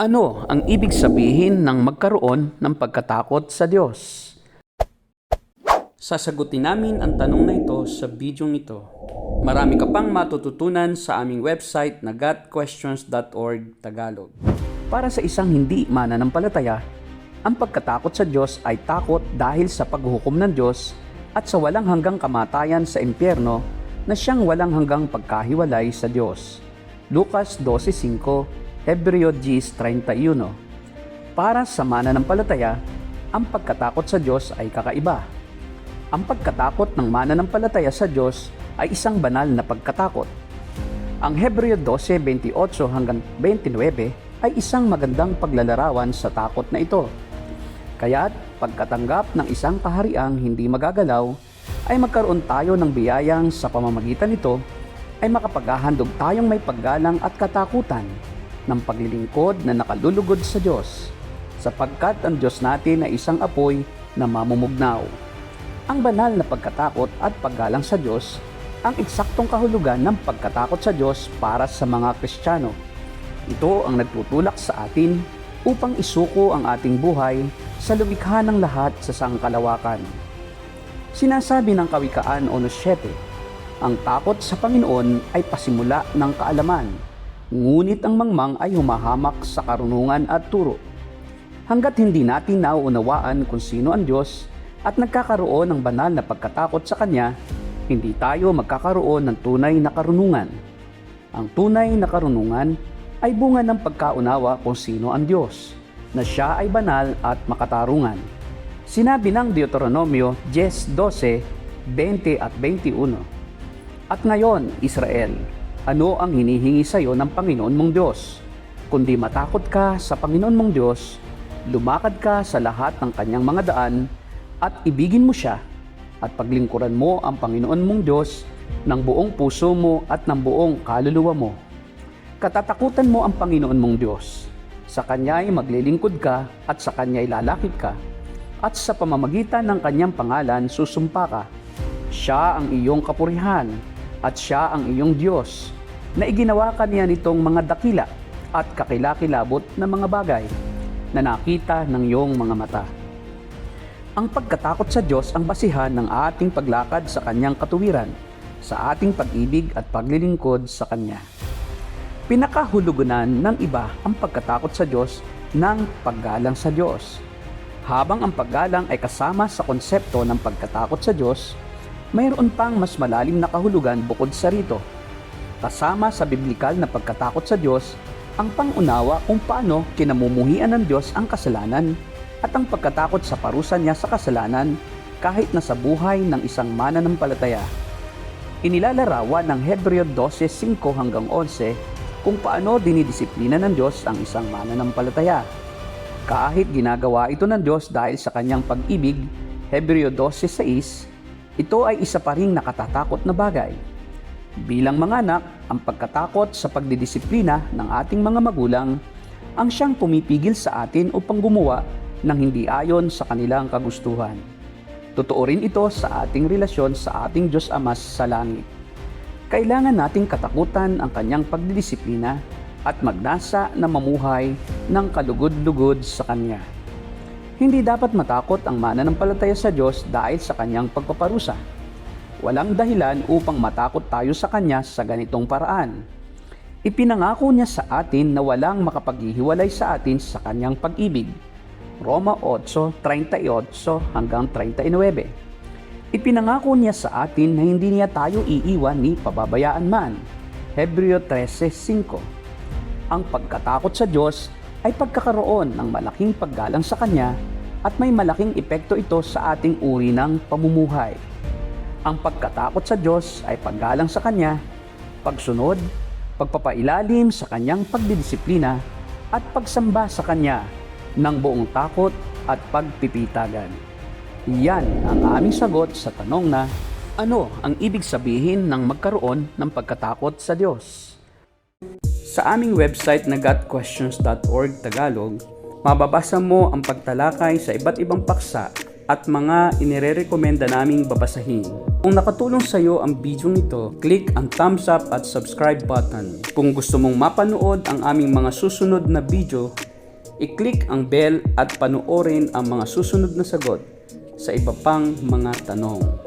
Ano ang ibig sabihin ng magkaroon ng pagkatakot sa Diyos? Sasagutin namin ang tanong na ito sa bidyong ito. Marami ka pang matututunan sa aming website na gotquestions.org Tagalog. Para sa isang hindi mananampalataya, ang pagkatakot sa Diyos ay takot dahil sa paghuhukom ng Diyos at sa walang hanggang kamatayan sa impyerno na siyang walang hanggang pagkahiwalay sa Diyos. Lucas 12:5, Hebreo 10:31. Para sa mananampalataya, ang pagkatakot sa Diyos ay kakaiba. Ang pagkatakot ng mananampalataya sa Diyos ay isang banal na pagkatakot. Ang Hebreo 12:28-29 ay isang magandang paglalarawan sa takot na ito. Kaya't pagkatanggap ng isang kahariang hindi magagalaw, ay magkaroon tayo ng biyayang sa pamamagitan nito ay makapaghahandog tayong may paggalang at katakutan ng paglilingkod na nakalulugod sa Diyos, sapagkat ang Diyos natin ay isang apoy na mamumugnaw. Ang banal na pagkatakot at paggalang sa Diyos ang eksaktong kahulugan ng pagkatakot sa Diyos para sa mga Kristiyano. Ito ang nagtutulak sa atin upang isuko ang ating buhay sa lumikha ng lahat sa sangkalawakan. Sinasabi ng Kawikaan 1:7, ang takot sa Panginoon ay pasimula ng kaalaman, ngunit ang mangmang ay humahamak sa karunungan at turo. Hanggat hindi natin nauunawaan kung sino ang Diyos at nagkakaroon ng banal na pagkatakot sa Kanya, hindi tayo magkakaroon ng tunay na karunungan. Ang tunay na karunungan ay bunga ng pagkaunawa kung sino ang Diyos, na Siya ay banal at makatarungan. Sinabi ng Deuteronomio 10:12, 20 at 21. At ngayon, Israel, ano ang hinihingi sa iyo ng Panginoon mong Diyos? Kundi matakot ka sa Panginoon mong Diyos, lumakad ka sa lahat ng kanyang mga daan, at ibigin mo siya, at paglingkuran mo ang Panginoon mong Diyos ng buong puso mo at ng buong kaluluwa mo. Katatakutan mo ang Panginoon mong Diyos. Sa Kanya'y maglilingkod ka at sa Kanya'y lalakid ka, at sa pamamagitan ng Kanyang pangalan susumpa ka. Siya ang iyong kapurihan, at Siya ang iyong Diyos, na iginawa ka niya nitong mga dakila at kakilakilabot na mga bagay na nakita ng iyong mga mata. Ang pagkatakot sa Diyos ang basihan ng ating paglakad sa Kanyang katuwiran, sa ating pag-ibig at paglilingkod sa Kanya. Pinakahulugan ng iba ang pagkatakot sa Diyos ng paggalang sa Diyos. Habang ang paggalang ay kasama sa konsepto ng pagkatakot sa Diyos, mayroon pang mas malalim na kahulugan bukod sa rito. Kasama sa biblikal na pagkatakot sa Diyos, ang pangunawa kung paano kinamumuhian ng Diyos ang kasalanan at ang pagkatakot sa parusa niya sa kasalanan kahit na sa buhay ng isang mananampalataya. Inilalarawan ng Hebreo 12:5-11 kung paano dinidisiplina ng Diyos ang isang mananampalataya. Kahit ginagawa ito ng Diyos dahil sa kanyang pag-ibig, Hebreo 12:6, ito ay isa pa ring nakatatakot na bagay. Bilang mga anak, ang pagkatakot sa pagdidisiplina ng ating mga magulang ang siyang pumipigil sa atin upang gumawa ng hindi ayon sa kanilang kagustuhan. Totoo rin ito sa ating relasyon sa ating Diyos Ama sa langit. Kailangan nating katakutan ang kanyang pagdidisiplina at magnasa na mamuhay ng kalugod-lugod sa Kanya. Hindi dapat matakot ang mananampalataya sa Diyos dahil sa Kanyang pagpaparusa. Walang dahilan upang matakot tayo sa Kanya sa ganitong paraan. Ipinangako niya sa atin na walang makapaghihiwalay sa atin sa Kanyang pag-ibig. Roma 8:38-39. Ipinangako niya sa atin na hindi niya tayo iiwan ni pababayaan man. Hebreo 13:5. Ang pagkatakot sa Diyos ay pagkakaroon ng malaking paggalang sa Kanya at may malaking epekto ito sa ating uri ng pamumuhay. Ang pagkatakot sa Diyos ay paggalang sa Kanya, pagsunod, pagpapailalim sa Kanyang pagdidisiplina at pagsamba sa Kanya ng buong takot at pagpipitagan. Yan ang aming sagot sa tanong na, ano ang ibig sabihin ng magkaroon ng pagkatakot sa Diyos? Sa aming website na gotquestions.org Tagalog, mababasa mo ang pagtalakay sa iba't ibang paksa at mga inirerekomenda naming babasahin. Kung nakatulong sa iyo ang video nito, click ang thumbs up at subscribe button. Kung gusto mong mapanood ang aming mga susunod na video, I-click ang bell at panoorin ang mga susunod na sagot sa iba pang mga tanong.